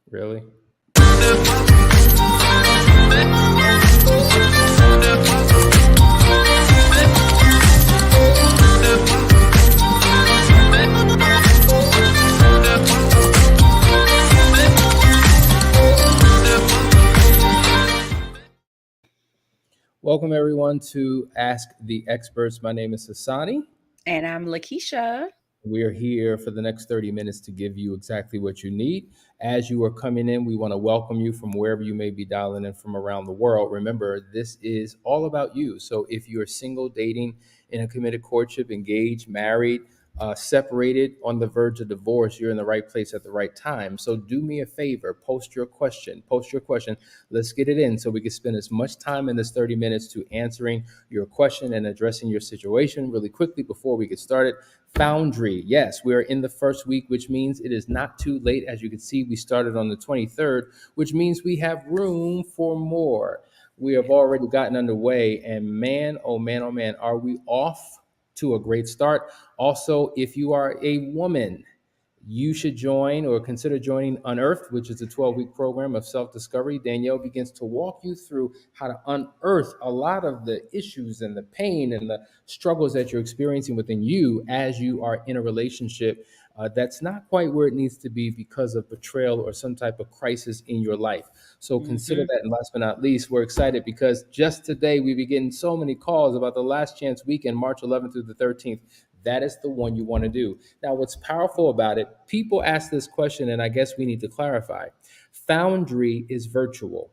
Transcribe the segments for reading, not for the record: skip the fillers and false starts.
Really? Welcome everyone to Ask the Experts. My name is Hassani. And I'm Lakeisha. We are here for the next 30 minutes to give you exactly what you need. As you are coming in, we want to welcome you from wherever you may be dialing in from around the world. Remember, this is all about you. So if you're single, dating, in a committed courtship, engaged, married, separated, on the verge of divorce, you're in the right place at the right time. So do me a favor, post your question. Let's get it in so we can spend as much time in this 30 minutes to answering your question and addressing your situation. Really quickly before we get started, Foundry. Yes, we are in the first week, which means it is not too late. As you can see, we started on the 23rd, which means we have room for more. We have already gotten underway, and man, oh man, oh man, are we off to a great start. Also, if you are a woman, you should join or consider joining Unearthed, which is a 12-week program of self-discovery. Danielle begins to walk you through how to unearth a lot of the issues and the pain and the struggles that you're experiencing within you as you are in a relationship that's not quite where it needs to be because of betrayal or some type of crisis in your life. So consider that. And last but not least, we're excited because just today we be getting so many calls about the Last Chance Weekend, March 11th through the 13th. That is the one you want to do. Now, what's powerful about it, people ask this question, and I guess we need to clarify. Foundry is virtual.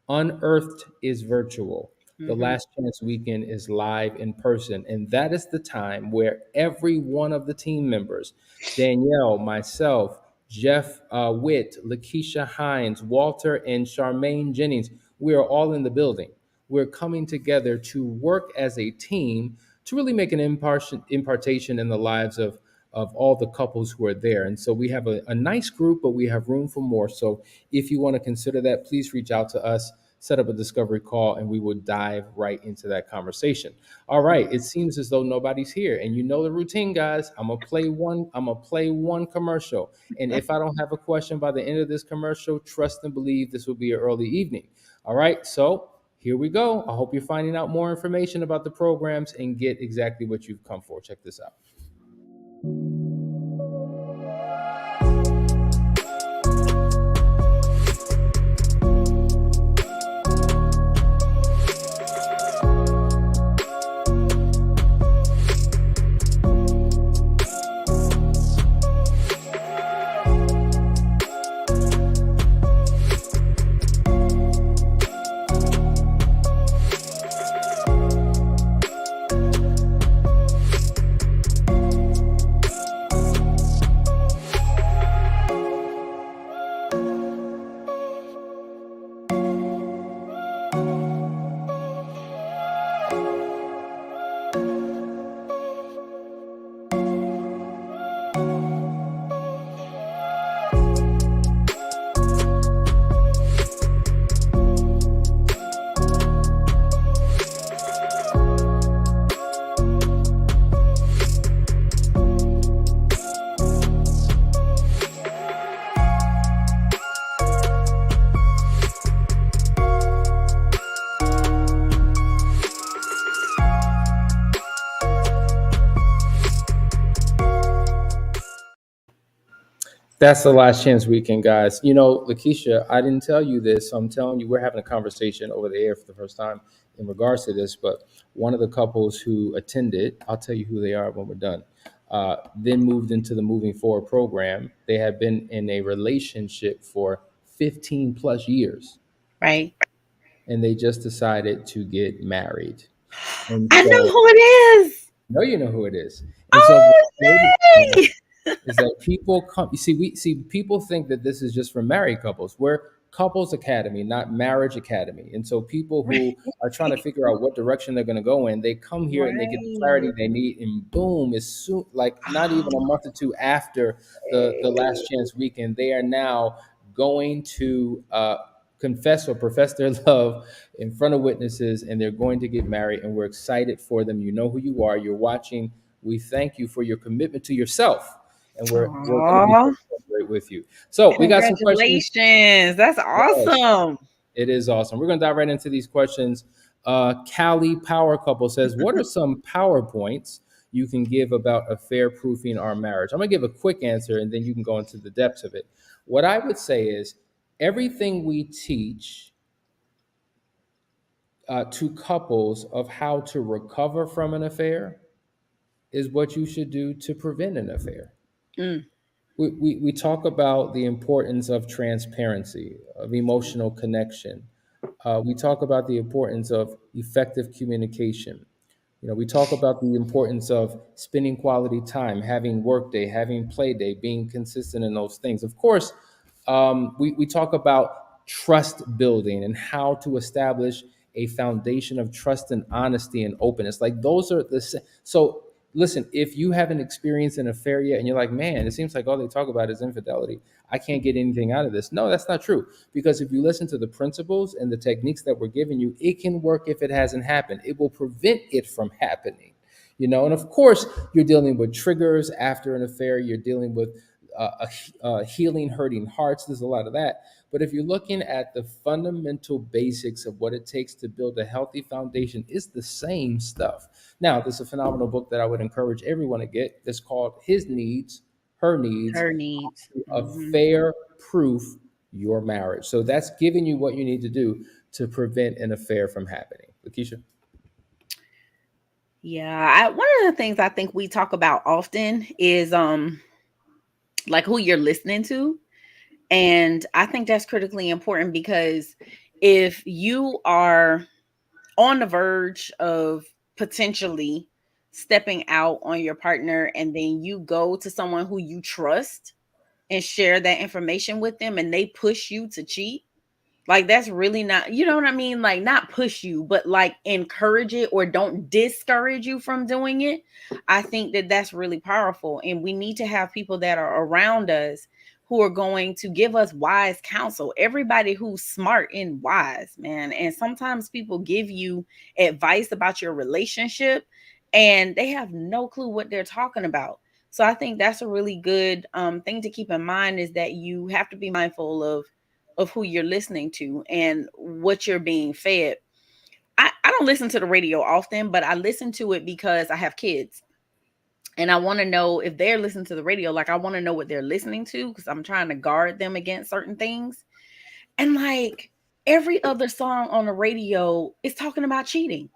Unearthed is virtual. The Last Chance Weekend is live in person. And that is the time where every one of the team members, Danielle, myself, Jeff Witt, Lakeisha Hines, Walter, and Charmaine Jennings, we are all in the building. We're coming together to work as a team to really make an impartation in the lives of all the couples who are there. And so we have a nice group, but we have room for more. So if you want to consider that, please reach out to us, set up a discovery call, and we will dive right into that conversation. All right. It seems as though nobody's here. And you know the routine, guys. I'm gonna play one commercial. And if I don't have a question by the end of this commercial, trust and believe this will be an early evening. All right. So here we go. I hope you're finding out more information about the programs and get exactly what you've come for. Check this out. That's the Last Chance Weekend, guys. You know, Lakeisha, I didn't tell you this, so I'm telling you, we're having a conversation over the air for the first time in regards to this. But one of the couples who attended, I'll tell you who they are when we're done, then moved into the Moving Forward program. They had been in a relationship for 15 plus years, Right. and they just decided to get married. And I know so, who it is. you know who it is. And so, Oh, the yay! is that people come, you see, people think that this is just for married couples. We're couples academy, not marriage academy. And so people who are trying to figure out what direction they're going to go in, they come here and they get the clarity Right. they need, and boom, it's soon, like not even a month or two after the Last Chance Weekend, they are now going to confess or profess their love in front of witnesses, and they're going to get married, and we're excited for them. You know who you are, you're watching. We thank you for your commitment to yourself and we're going to be Aw, here to celebrate with you. So we got some questions. congratulations. That's Yes, awesome. it is awesome. We're going to dive right into these questions. Callie Power Couple says, "What are some PowerPoints you can give about affair proofing our marriage?" I'm going to give a quick answer, and then you can go into the depths of it. What I would say is everything we teach to couples of how to recover from an affair is what you should do to prevent an affair. Mm, We talk about the importance of transparency, of emotional connection. We talk about the importance of effective communication. We talk about the importance of spending quality time, having work day, having play day, being consistent in those things. Of course, we talk about trust building and how to establish a foundation of trust and honesty and openness. Like those are so listen, if you haven't experienced an affair yet and you're like, man, it seems like all they talk about is infidelity, I can't get anything out of this. No, that's not true. Because if you listen to the principles and the techniques that we're giving you, it can work if it hasn't happened. It will prevent it from happening. And of course, you're dealing with triggers after an affair. You're dealing with healing hurting hearts. There's a lot of that. But if you're looking at the fundamental basics of what it takes to build a healthy foundation, it's the same stuff. Now, there's a phenomenal book that I would encourage everyone to get. That's called His Needs, Her Needs, her needs. Hmm. Affair Proof Your Marriage. So that's giving you what you need to do to prevent an affair from happening. Lakeisha? Yeah, one of the things I think we talk about often is like who you're listening to. And I think that's critically important because if you are on the verge of potentially stepping out on your partner and then you go to someone who you trust and share that information with them and they push you to cheat, like that's really not, you know what I mean? Like not push you, but like encourage it or don't discourage you from doing it. I think that that's really powerful. And we need to have people that are around us who are going to give us wise counsel. Everybody who's smart and wise, man. And sometimes people give you advice about your relationship and they have no clue what they're talking about. So I think that's a really good thing to keep in mind is that you have to be mindful of who you're listening to and what you're being fed. I don't listen to the radio often, but I listen to it because I have kids. And I want to know if they're listening to the radio, like I want to know what they're listening to because I'm trying to guard them against certain things. And like every other song on the radio is talking about cheating.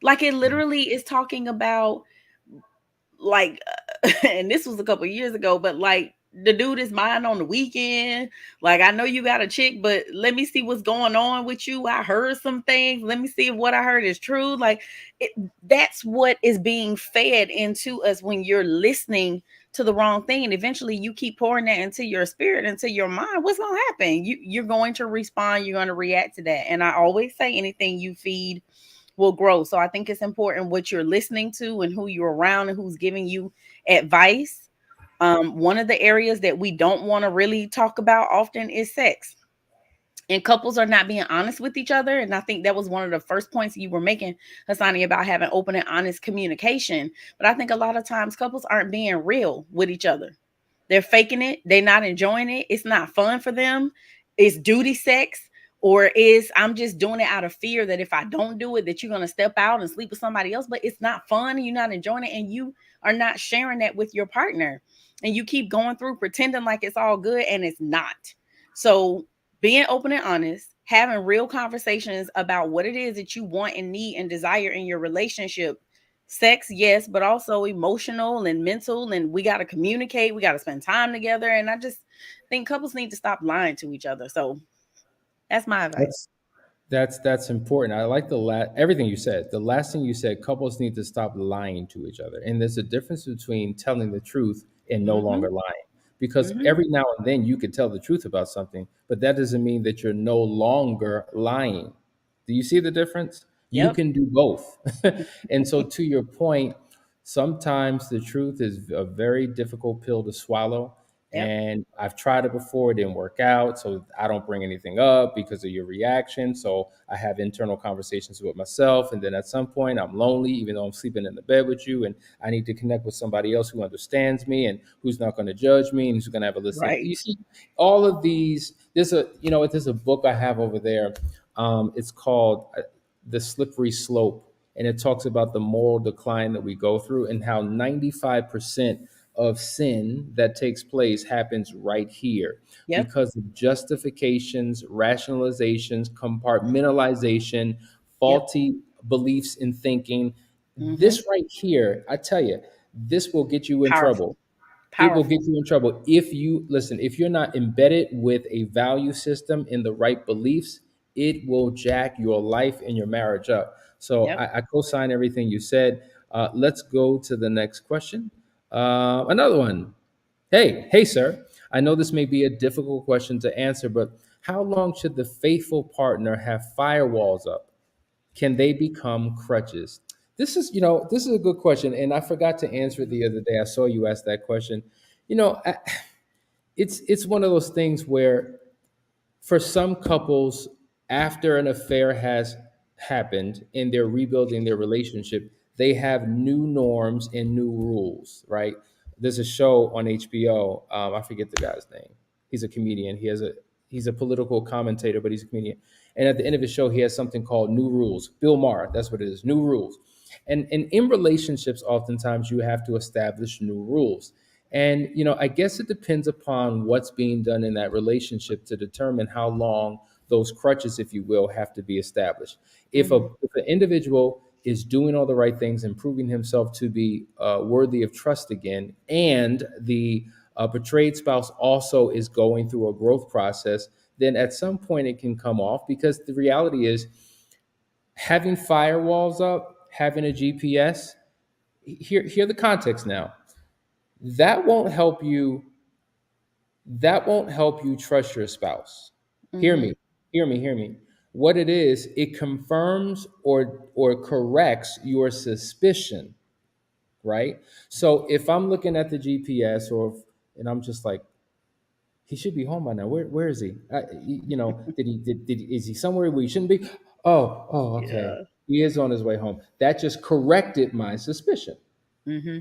Like it literally is talking about like and this was a couple years ago, but like the dude is mine on the weekend. Like I know you got a chick, but let me see what's going on with you. I heard some things. Let me see if what I heard is true. Like it, that's what is being fed into us when you're listening to the wrong thing. And eventually you keep pouring that into your spirit, into your mind. What's gonna happen? You're going to respond, you're going to react to that. And I always say anything you feed will grow. So I think it's important what you're listening to and who you're around and who's giving you advice. One of the areas that we don't want to really talk about often is sex. And couples are not being honest with each other. And I think that was one of the first points you were making, Hassani, about having open and honest communication. But I think a lot of times couples aren't being real with each other. They're faking it. They're not enjoying it. It's not fun for them. It's duty sex, or is I'm just doing it out of fear that if I don't do it, that you're gonna step out and sleep with somebody else. But it's not fun. And you're not enjoying it, and you are not sharing that with your partner. And you keep going through pretending like it's all good, and it's not. So being open and honest, having real conversations about what it is that you want and need and desire in your relationship. Sex, yes, but also emotional and mental. And we got to communicate. We got to spend time together. And I just think couples need to stop lying to each other. So that's my advice. That's that's important. I like everything you said. The last thing you said, couples need to stop lying to each other. And there's a difference between telling the truth and no Mm-hmm. longer lying. Because Mm-hmm. every now and then you could tell the truth about something, but that doesn't mean that you're no longer lying. Do you see the difference? You Yep. can do both. And so to your point, sometimes the truth is a very difficult pill to swallow. Yep. and I've tried it before, it didn't work out. So I don't bring anything up because of your reaction. So I have internal conversations with myself. And then at some point, I'm lonely, even though I'm sleeping in the bed with you. And I need to connect with somebody else who understands me and who's not going to judge me and who's going to have a listening. Right. You see, all of these, there's a book I have over there. It's called The Slippery Slope. And it talks about the moral decline that we go through and how 95% of sin that takes place happens right here Yep. because of justifications, rationalizations, compartmentalization, Yep. faulty beliefs in thinking. Mm-hmm. This right here, I tell you, this will get you in Powerful. trouble. It will get Powerful. you in trouble if you listen. If you're not embedded with a value system in the right beliefs, it will jack your life and your marriage up. So Yep. I co-sign everything you said. Let's go to the next question. Another one. Hey, sir. I know this may be a difficult question to answer, but how long should the faithful partner have firewalls up? Can they become crutches? This is a good question, and I forgot to answer it the other day. I saw you ask that question. You know, I, it's one of those things where for some couples, after an affair has happened and they're rebuilding their relationship, they have new norms and new rules, right? There's a show on HBO. I forget the guy's name. He's a comedian. He's a political commentator, but he's a comedian. And at the end of the show, he has something called New Rules. Bill Maher, that's what it is, New Rules. And in relationships, oftentimes you have to establish new rules. And I guess it depends upon what's being done in that relationship to determine how long those crutches, if you will, have to be established. Mm-hmm. If an individual is doing all the right things and proving himself to be worthy of trust again, and the betrayed spouse also is going through a growth process, then at some point it can come off, because the reality is having firewalls up, having a GPS. Hear the context now. That won't help you trust your spouse. Hear Mm-hmm. me. Hear me. What it is, it confirms or corrects your suspicion, right? So if I'm looking at the GPS, and I'm just like, he should be home by now. Where is he? Is he somewhere where he shouldn't be? Oh, okay. Yeah. He is on his way home. That just corrected my suspicion. Mm-hmm.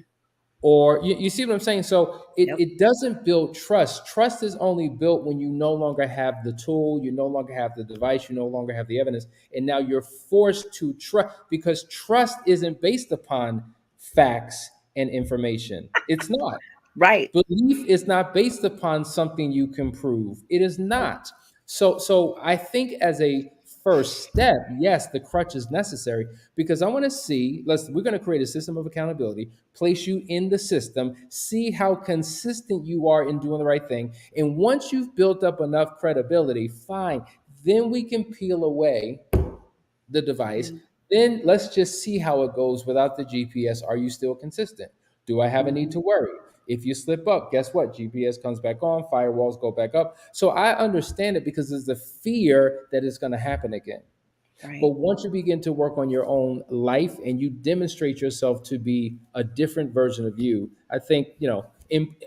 Or you see what I'm saying? So Yep. it doesn't build trust. Trust is only built when you no longer have the tool, you no longer have the device, you no longer have the evidence, and now you're forced to trust, because trust isn't based upon facts and information. It's not. Right. Belief is not based upon something you can prove. It is Nope. not. So I think as a first step, yes, the crutch is necessary, because I want to see, we're going to create a system of accountability, place you in the system, see how consistent you are in doing the right thing. And once you've built up enough credibility, fine, then we can peel away the device. Mm-hmm. Then let's just see how it goes without the GPS. Are you still consistent? Do I have a need Mm-hmm. to worry? If you slip up, guess what? GPS comes back on, firewalls go back up. So I understand it, because there's the fear that it's going to happen again. But Right. once you begin to work on your own life and you demonstrate yourself to be a different version of you, I think,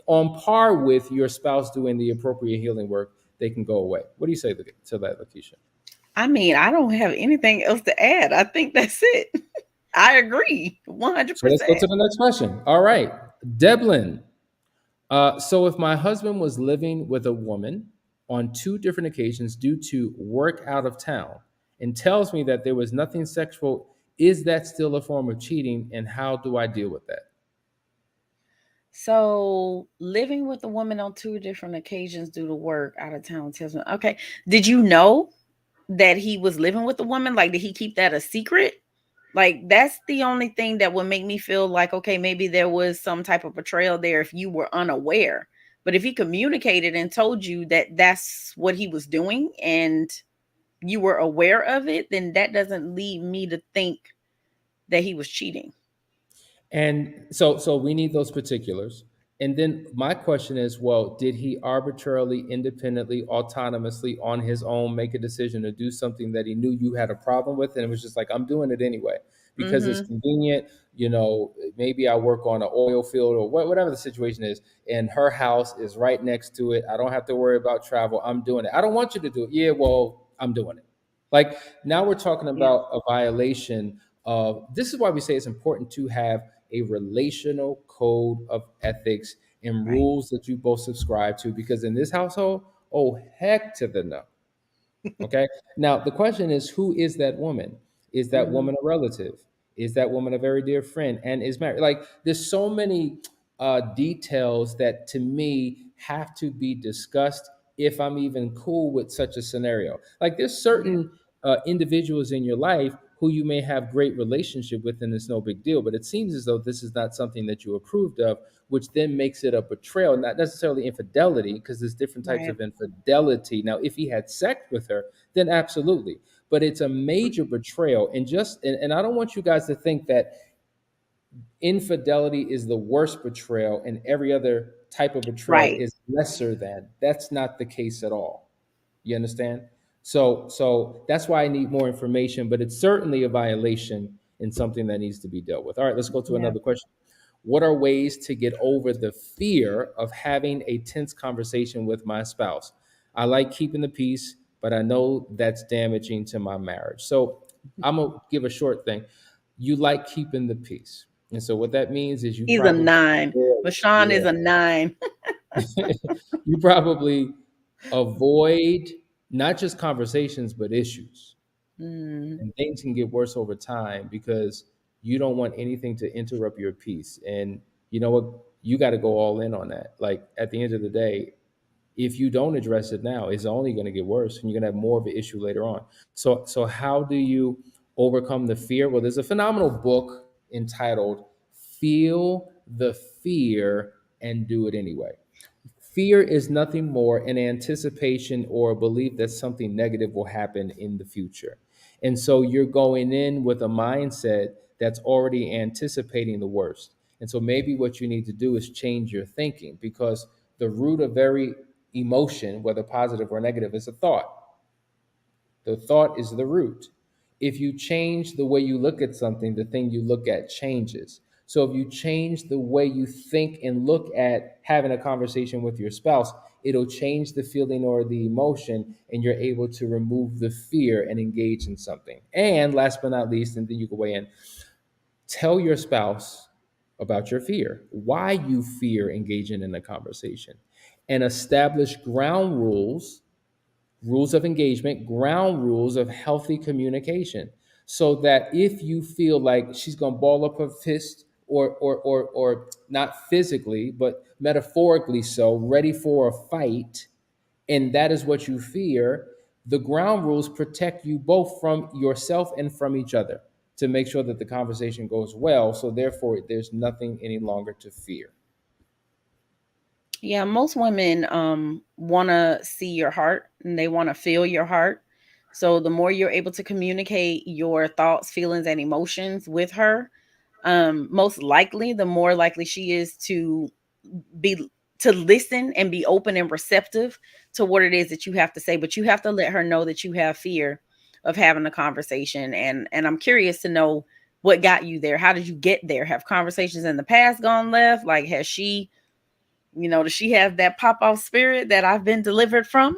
on par with your spouse doing the appropriate healing work, they can go away. What do you say to that, Lakeisha? I mean, I don't have anything else to add. I think that's it. I agree So let's go 100%. to the next question. All right, Devlin. So if my husband was living with a woman on two different occasions due to work out of town and tells me that there was nothing sexual, is that still a form of cheating? And how do I deal with that? So, living with a woman on two different occasions due to work out of town tells me, okay. Did you know that he was living with a woman? Like, did he keep that a secret? Like, that's the only thing that would make me feel like, okay, maybe there was some type of betrayal there if you were unaware. But if he communicated and told you that that's what he was doing and you were aware of it, then that doesn't lead me to think that he was cheating. And so we need those particulars. And then my question is, well, did he arbitrarily, independently, autonomously, on his own make a decision to do something that he knew you had a problem with? And it was just like, I'm doing it anyway because it's Mm-hmm. convenient. Maybe I work on an oil field or whatever the situation is, and her house is right next to it. I don't have to worry about travel. I'm doing it. I don't want you to do it. Yeah, well, I'm doing it. Like now we're talking Yeah. about a violation of this is why we say it's important to have a relational code of ethics and Right. rules that you both subscribe to because in this household, oh heck to the no. Okay. Now, the question is who is that woman? Is that Mm-hmm. woman a relative? Is that woman a very dear friend and is married? Like, there's so many details that to me have to be discussed if I'm even cool with such a scenario. Like, there's Yeah. certain individuals in your life who you may have great relationship with and it's no big deal, but it seems as though this is not something that you approved of, which then makes it a betrayal, not necessarily infidelity, because there's different types Right. of infidelity. Now, if he had sex with her, then absolutely. But it's a major betrayal. And I don't want you guys to think that infidelity is the worst betrayal and every other type of betrayal Right. is lesser than. That's not the case at all. You understand? So that's why I need more information, but it's certainly a violation and something that needs to be dealt with. All right, let's go to Yeah. another question. What are ways to get over the fear of having a tense conversation with my spouse? I like keeping the peace, but I know that's damaging to my marriage. So I'm going to give a short thing. You like keeping the peace. And so what that means is you He's a probably, 9. Vashawn yeah, is a 9. you probably avoid not just conversations, but issues. Mm. And things can get worse over time because you don't want anything to interrupt your peace. And you know what? You got to go all in on that. Like at the end of the day, if you don't address it now, it's only going to get worse and you're going to have more of an issue later on. So how do you overcome the fear? Well, there's a phenomenal book entitled Feel the Fear and Do It Anyway. Fear is nothing more an anticipation or a belief that something negative will happen in the future. And so you're going in with a mindset that's already anticipating the worst. And so maybe what you need to do is change your thinking because the root of every emotion, whether positive or negative, is a thought. The thought is the root. If you change the way you look at something, the thing you look at changes. So if you change the way you think and look at having a conversation with your spouse, it'll change the feeling or the emotion, and you're able to remove the fear and engage in something. And last but not least, and then you can weigh in, tell your spouse about your fear, why you fear engaging in a conversation, and establish ground rules, rules of engagement, ground rules of healthy communication, so that if you feel like she's going to ball up her fist or not physically but metaphorically so ready for a fight, and that is what you fear, the ground rules protect you both from yourself and from each other to make sure that the conversation goes well, so therefore there's nothing any longer to fear. Yeah, most women want to see your heart and they want to feel your heart. So the more you're able to communicate your thoughts, feelings and emotions with her, most likely the more likely she is be to listen and be open and receptive to what it is that you have to say, but you have to let her know that you have fear of having a conversation. And I'm curious to know what got you there. How did you get there? Have conversations in the past gone left? Like has she, does she have that pop off spirit that I've been delivered from?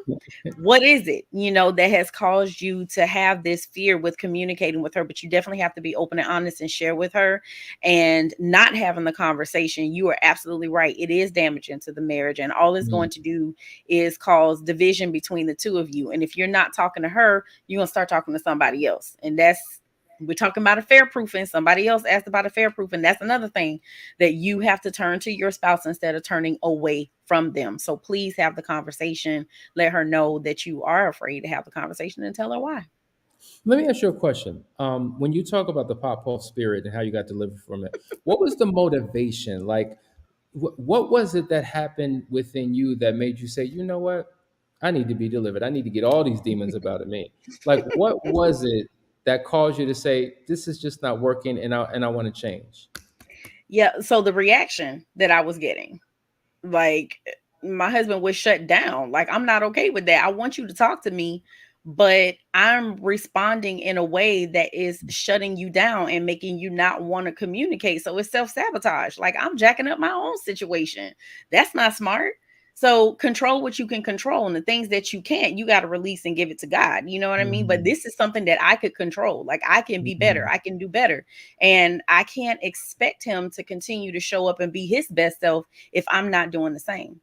What is it, that has caused you to have this fear with communicating with her? But you definitely have to be open and honest and share with her, and not having the conversation. You are absolutely right. It is damaging to the marriage, and all it's Mm. going to do is cause division between the two of you. And if you're not talking to her, you're going to start talking to somebody else. And we're talking about a fair proofing. Somebody else asked about a fair proof. And that's another thing that you have to turn to your spouse instead of turning away from them. So please have the conversation. Let her know that you are afraid to have the conversation and tell her why. Let me ask you a question. When you talk about the pop pulse spirit and how you got delivered from it, what was the motivation? Like, what was it that happened within you that made you say, you know what, I need to be delivered. I need to get all these demons about of me. Like, what was it that caused you to say, this is just not working, and I want to change? Yeah. So the reaction that I was getting. Like, my husband was shut down. Like, I'm not okay with that. I want you to talk to me, but I'm responding in a way that is shutting you down and making you not want to communicate. So it's self-sabotage. Like, I'm jacking up my own situation. That's not smart. So control what you can control, and the things that you can't, you got to release and give it to God. You know what I mean? But Mhm. this is something that I could control. Like, I can be better. Mhm. I can do better. And I can't expect him to continue to show up and be his best self if I'm not doing the same.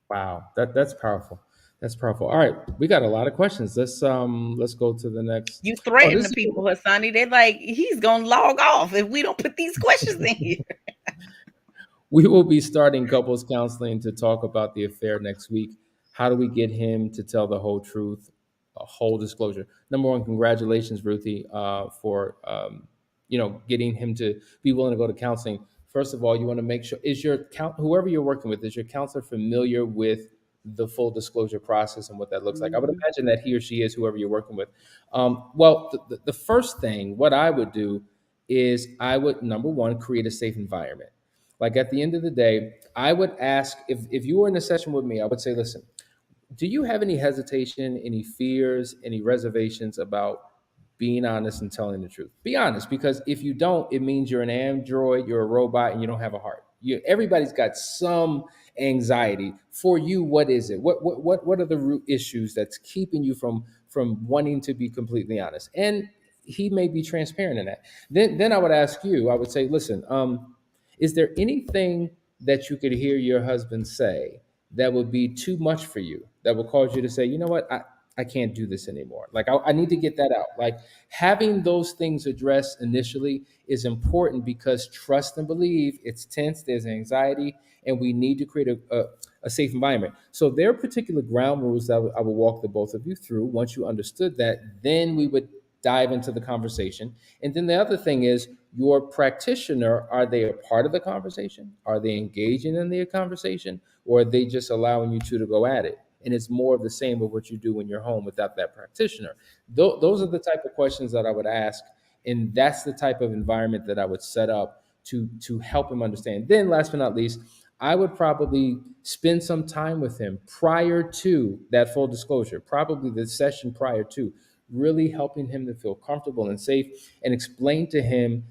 Wow, that's powerful. That's powerful. All right, we got a lot of questions. Let's go to the next. You Oh, threaten this the is good. people, Hassani. They're like, he's gonna log off if we don't put these questions in here. We will be starting couples counseling to talk about the affair next week. How do we get him to tell the whole truth, a whole disclosure? Number one, congratulations, Ruthie, for getting him to be willing to go to counseling. First of all, you want to make sure is your whoever you're working with, is your counselor familiar with the full disclosure process and what that looks like? I would Mhm. imagine that he or she is, whoever you're working with. Well, the first thing, what I would do is I would, number one, create a safe environment. Like at the end of the day, I would ask, if you were in a session with me, I would say, listen, do you have any hesitation, any fears, any reservations about being honest and telling the truth? Be honest, because if you don't, it means you're an android, you're a robot, and you don't have a heart. Everybody's got some anxiety. For you, what is it? What are the root issues that's keeping you from wanting to be completely honest? And he may be transparent in that. Then I would ask you. I would say, listen, is there anything that you could hear your husband say that would be too much for you, that would cause you to say, you know what, I can't do this anymore? Like, I need to get that out. Like, having those things addressed initially is important because trust and believe, it's tense, there's anxiety, and we need to create a safe environment. So there are particular ground rules that I will walk the both of you through. Once you understood that, then we would dive into the conversation. And then the other thing is, your practitioner, are they a part of the conversation? Are they engaging in the conversation? Or are they just allowing you two to go at it? And it's more of the same of what you do when you're home without that practitioner. Those are the type of questions that I would ask. And that's the type of environment that I would set up to help him understand. Then, last but not least, I would probably spend some time with him prior to that full disclosure, probably the session prior to, really helping him to feel comfortable and safe, and explain to him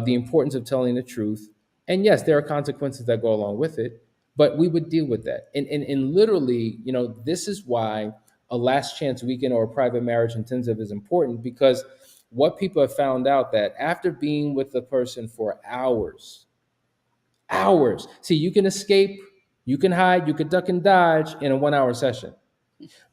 the importance of telling the truth. And yes, there are consequences that go along with it, but we would deal with that. And literally, this is why a last chance weekend or a private marriage intensive is important, because what people have found out, that after being with the person for hours, see, you can escape, you can hide, you can duck and dodge in a 1 hour session.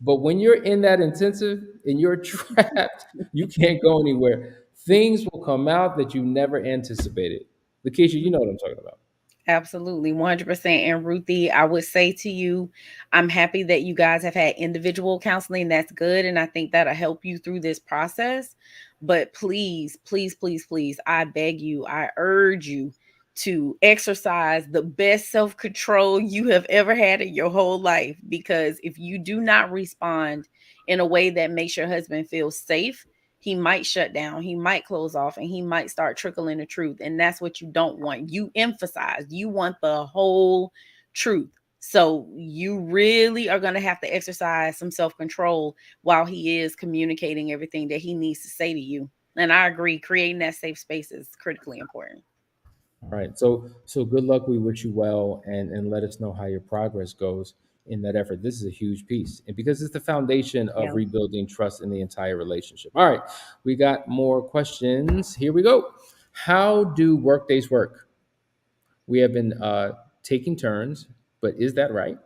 But when you're in that intensive and you're trapped, you can't go anywhere. Things will come out that you never anticipated. Lakeisha, you know what I'm talking about. Absolutely, 100%. And Ruthie, I would say to you, I'm happy that you guys have had individual counseling. That's good. And I think that'll help you through this process. But please, please, please, please, I beg you, I urge you to exercise the best self control you have ever had in your whole life. Because if you do not respond in a way that makes your husband feel safe, he might shut down, he might close off, and he might start trickling the truth. And that's what you don't want. You emphasize, you want the whole truth. So you really are going to have to exercise some self control while he is communicating everything that he needs to say to you. And I agree, creating that safe space is critically important. All right. So good luck. We wish you well, and let us know how your progress goes in that effort. This is a huge piece, and because it's the foundation of Yeah. rebuilding trust in the entire relationship. All right. We got more questions. Here we go. How do work days work? We have been taking turns, but is that right?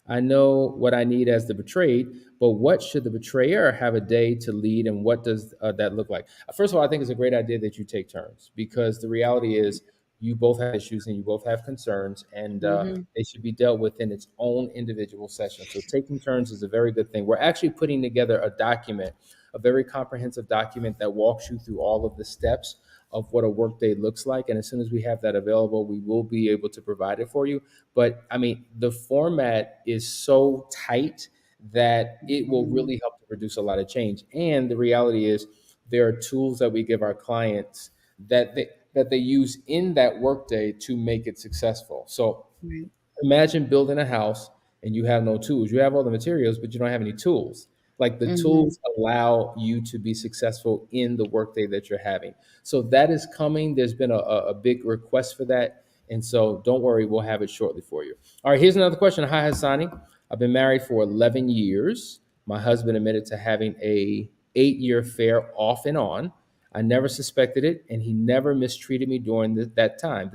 I know what I need as the betrayed, but what should the betrayer have a day to lead, and what does that look like? First of all, I think it's a great idea that you take turns, because the reality is you both have issues and you both have concerns, and Hmm. they should be dealt with in its own individual session. So taking turns is a very good thing. We're actually putting together a document, a very comprehensive document that walks you through all of the steps of what a workday looks like. And as soon as we have that available, we will be able to provide it for you. But I mean, the format is so tight that it will really help to produce a lot of change. And the reality is, there are tools that we give our clients that they use in that workday to make it successful. So Right. Imagine building a house and you have no tools. You have all the materials, but you don't have any tools. Like the Mm-hmm. tools allow you to be successful in the workday that you're having. So that is coming. There's been a big request for that. And so don't worry, we'll have it shortly for you. All right, here's another question. Hi, Hassani. I've been married for 11 years. My husband admitted to having a 8-year affair off and on. I never suspected it, and he never mistreated me during this time.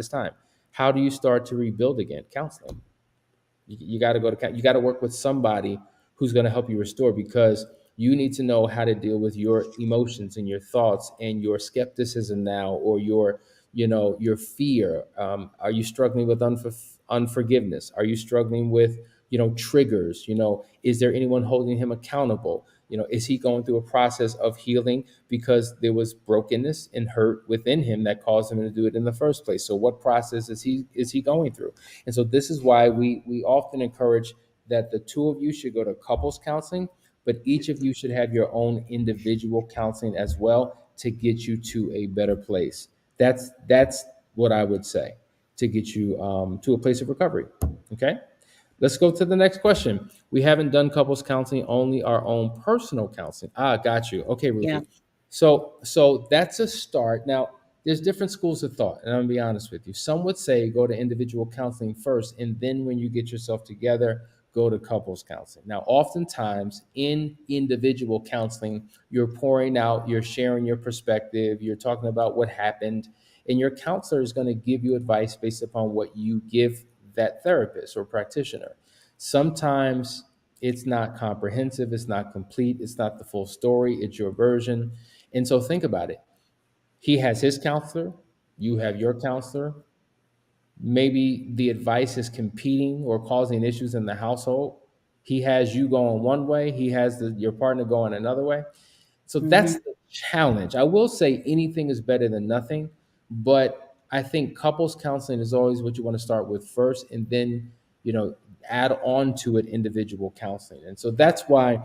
How do you start to rebuild again? Counseling. You got to you got to work with somebody who's going to help you restore, because you need to know how to deal with your emotions and your thoughts and your skepticism now, or your, your fear. Are you struggling with unforgiveness? Are you struggling with, triggers? Is there anyone holding him accountable? Is he going through a process of healing because there was brokenness and hurt within him that caused him to do it in the first place? So what process is he going through? And so this is why we often encourage that the two of you should go to couples counseling, but each of you should have your own individual counseling as well to get you to a better place. That's what I would say, to get you to a place of recovery. Okay. Let's go to the next question. We haven't done couples counseling, only our own personal counseling. Ah, got you. Okay, Yeah. Ruthie. So that's a start. Now, there's different schools of thought, and I'm gonna be honest with you. Some would say go to individual counseling first, and then when you get yourself together, go to couples counseling. Now, oftentimes in individual counseling, you're pouring out, you're sharing your perspective, you're talking about what happened, and your counselor is going to give you advice based upon what you give that therapist or practitioner. Sometimes it's not comprehensive, it's not complete, it's not the full story, it's your version. And so think about it. He has his counselor, you have your counselor. Maybe the advice is competing or causing issues in the household. He has you going one way, he has your partner going another way. So Mm-hmm. that's the challenge. I will say anything is better than nothing, but I think couples counseling is always what you want to start with first, and then, you know, add on to it individual counseling. And so that's why,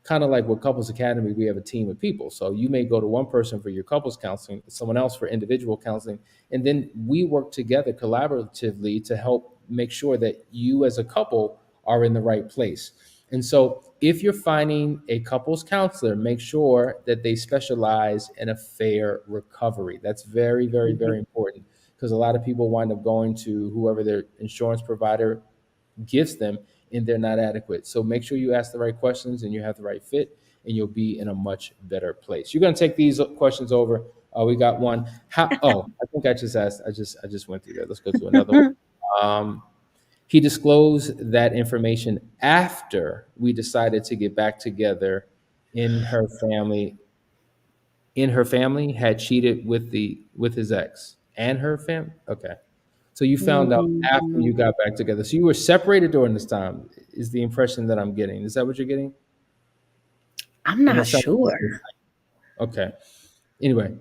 kind of like with Couples Academy, we have a team of people. So you may go to one person for your couples counseling, someone else for individual counseling, and then we work together collaboratively to help make sure that you as a couple are in the right place. And so if you're finding a couples counselor, make sure that they specialize in affair recovery. That's very, very, very important, because a lot of people wind up going to whoever their insurance provider gives them, and they're not adequate. So make sure you ask the right questions and you have the right fit, and you'll be in a much better place. You're going to take these questions over. We got one. I think I just asked. I just went through that. Let's go to another one. Um, he disclosed that information after we decided to get back together. In her family, had cheated with his ex and her family. Okay, so you found out after Mm-hmm. you got back together. So you were separated during this time. Is the impression that I'm getting? Is that what you're getting? I'm And not it sounds sure. okay. Anyway,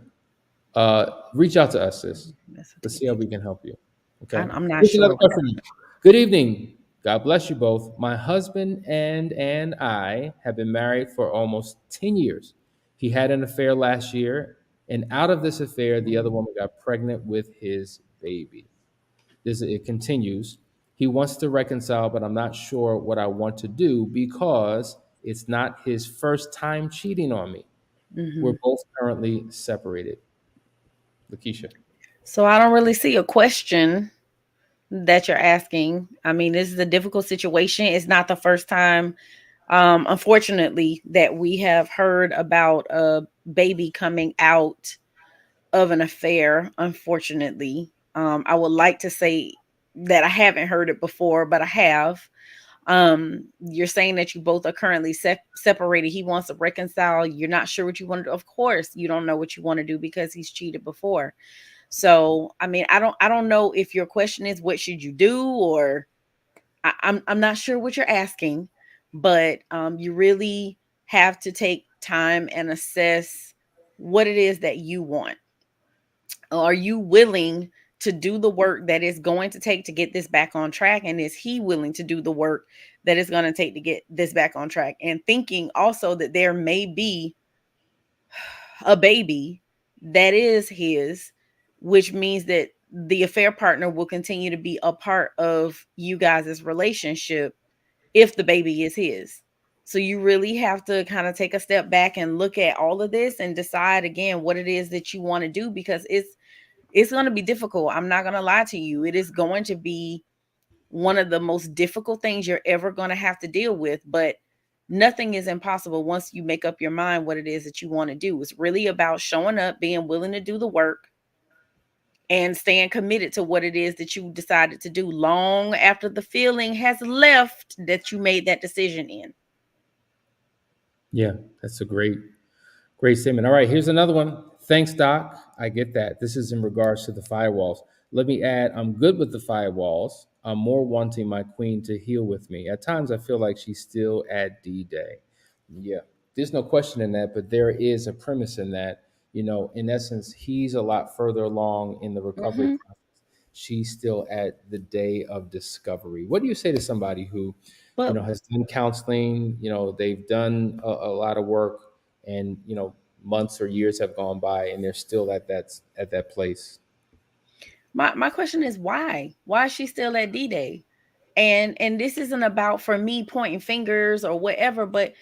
reach out to us, sis. That's what Let's they see how did. we can help you. Okay. I'm not Here's another sure what that. question. Good evening. God bless you both. My husband and I have been married for almost 10 years. He had an affair last year, and out of this affair, the other woman got pregnant with his baby. It continues. He wants to reconcile, but I'm not sure what I want to do because it's not his first time cheating on me. We're Hmm. both currently separated. Lakeisha. So I don't really see a question that you're asking. I mean, this is a difficult situation. It's not the first time, unfortunately, that we have heard about a baby coming out of an affair. Unfortunately, I would like to say that I haven't heard it before, but I have. You're saying that you both are currently separated. He wants to reconcile. You're not sure what you want to do. Of course, you don't know what you want to do because he's cheated before. So, I mean, I don't know if your question is what should you do, or I'm not sure what you're asking, but you really have to take time and assess what it is that you want. Are you willing to do the work that is going to take to get this back on track? And is he willing to do the work that is going to take to get this back on track? And thinking also that there may be a baby that is his, which means that the affair partner will continue to be a part of you guys' relationship if the baby is his. So you really have to kind of take a step back and look at all of this and decide again what it is that you want to do, because it's going to be difficult. I'm not going to lie to you. It is going to be one of the most difficult things you're ever going to have to deal with, but nothing is impossible once you make up your mind what it is that you want to do. It's really about showing up, being willing to do the work, and staying committed to what it is that you decided to do long after the feeling has left that you made that decision in. Yeah, that's a great statement. All right, here's another one. Thanks, Doc. I get that. This is in regards to the firewalls. Let me add, I'm good with the firewalls. I'm more wanting my queen to heal with me. At times, I feel like she's still at D Day. Yeah, there's no question in that, but there is a premise in that. In essence, he's a lot further along in the recovery Hmm. process. She's still at the day of discovery. What do you say to somebody who, But has done counseling? They've done a lot of work, and months or years have gone by, and they're still at that place. my question is why? Why is she still at D Day? And this isn't about for me pointing fingers or whatever, but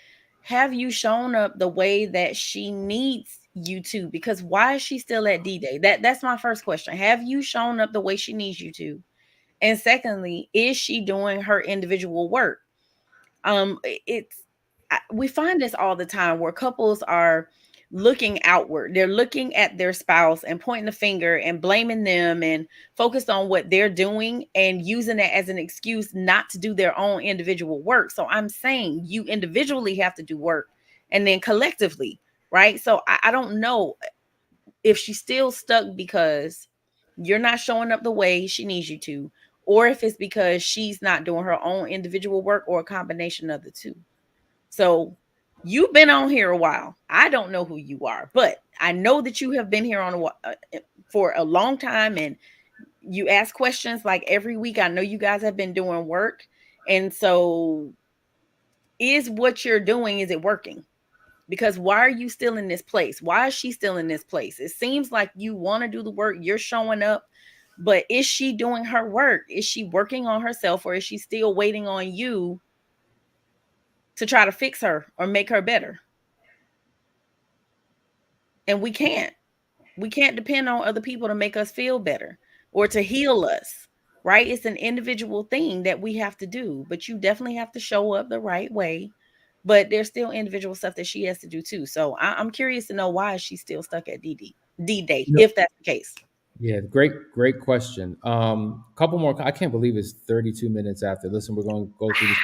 have you shown up the way that she needs you to? Because why is she still at D Day? That's my first question. Have you shown up the way she needs you to? And secondly, is she doing her individual work? It's we find this all the time where couples are looking outward. They're looking at their spouse and pointing the finger and blaming them and focused on what they're doing and using it as an excuse not to do their own individual work. So I'm saying you individually have to do work and then collectively, right? So I don't know if she's still stuck because you're not showing up the way she needs you to, or if it's because she's not doing her own individual work, or a combination of the two. So you've been on here a while. I don't know who you are, but I know that you have been here for a long time, and you ask questions like every week. I know you guys have been doing work. And so is what you're doing, is it working? Because why are you still in this place? Why is she still in this place? It seems like you want to do the work, you're showing up, but is she doing her work? Is she working on herself, or is she still waiting on you to try to fix her or make her better? And we can't depend on other people to make us feel better or to heal us, right? It's an individual thing that we have to do, but you definitely have to show up the right way. But there's still individual stuff that she has to do too. So I'm curious to know, why is she still stuck at D Day, if that's the case. Yeah, great question. Couple more. I can't believe it's 32 minutes after. Listen, we're going to go through this.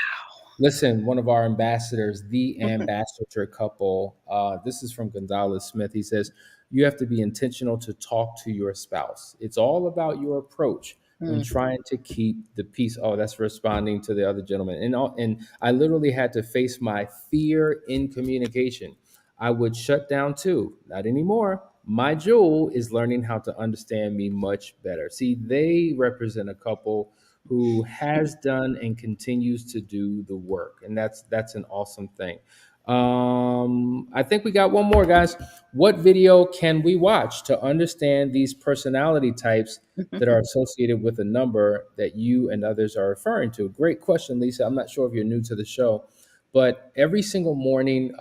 Listen, one of our ambassadors, the ambassador couple, this is from Gonzalez Smith. He says, you have to be intentional to talk to your spouse. It's all about your approach when Mhm. trying to keep the peace. Oh, that's responding to the other gentleman. And I literally had to face my fear in communication. I would shut down too. Not anymore. My jewel is learning how to understand me much better. See, they represent a couple who has done and continues to do the work, and that's an awesome thing. I think we got one more, guys. What video can we watch to understand these personality types that are associated with a number that you and others are referring to? Great question, Lisa. I'm not sure if you're new to the show, but every single morning,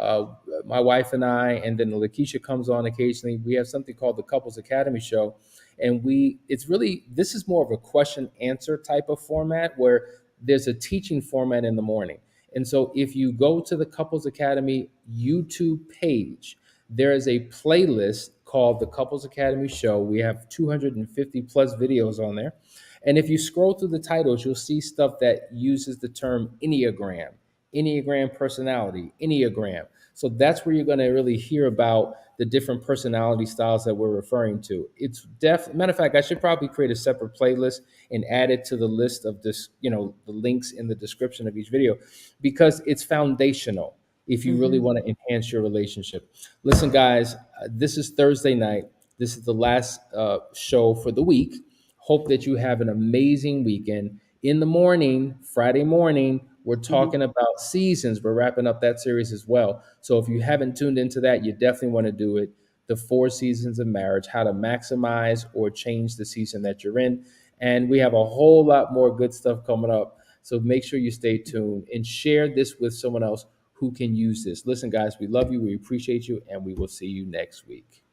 my wife and I, and then Lakeisha comes on occasionally. We have something called the Couples Academy Show, and it's really, this is more of a question answer type of format where there's a teaching format in the morning. And so if you go to the Couples Academy YouTube page, there is a playlist called the Couples Academy Show. We have 250 plus videos on there. And if you scroll through the titles, you'll see stuff that uses the term Enneagram personality, Enneagram. So that's where you're going to really hear about the different personality styles that we're referring to. It's matter of fact, I should probably create a separate playlist and add it to the list of this, the links in the description of each video, because it's foundational if you really Mhm. want to enhance your relationship. Listen, guys, this is Thursday night. This is the last show for the week. Hope that you have an amazing weekend. In the morning, Friday morning, we're Mhm. talking about seasons. We're wrapping up that series as well. So if you haven't tuned into that, you definitely want to do it. the 4 seasons of marriage, how to maximize or change the season that you're in. And we have a whole lot more good stuff coming up. So make sure you stay tuned and share this with someone else who can use this. Listen, guys, we love you, we appreciate you, and we will see you next week.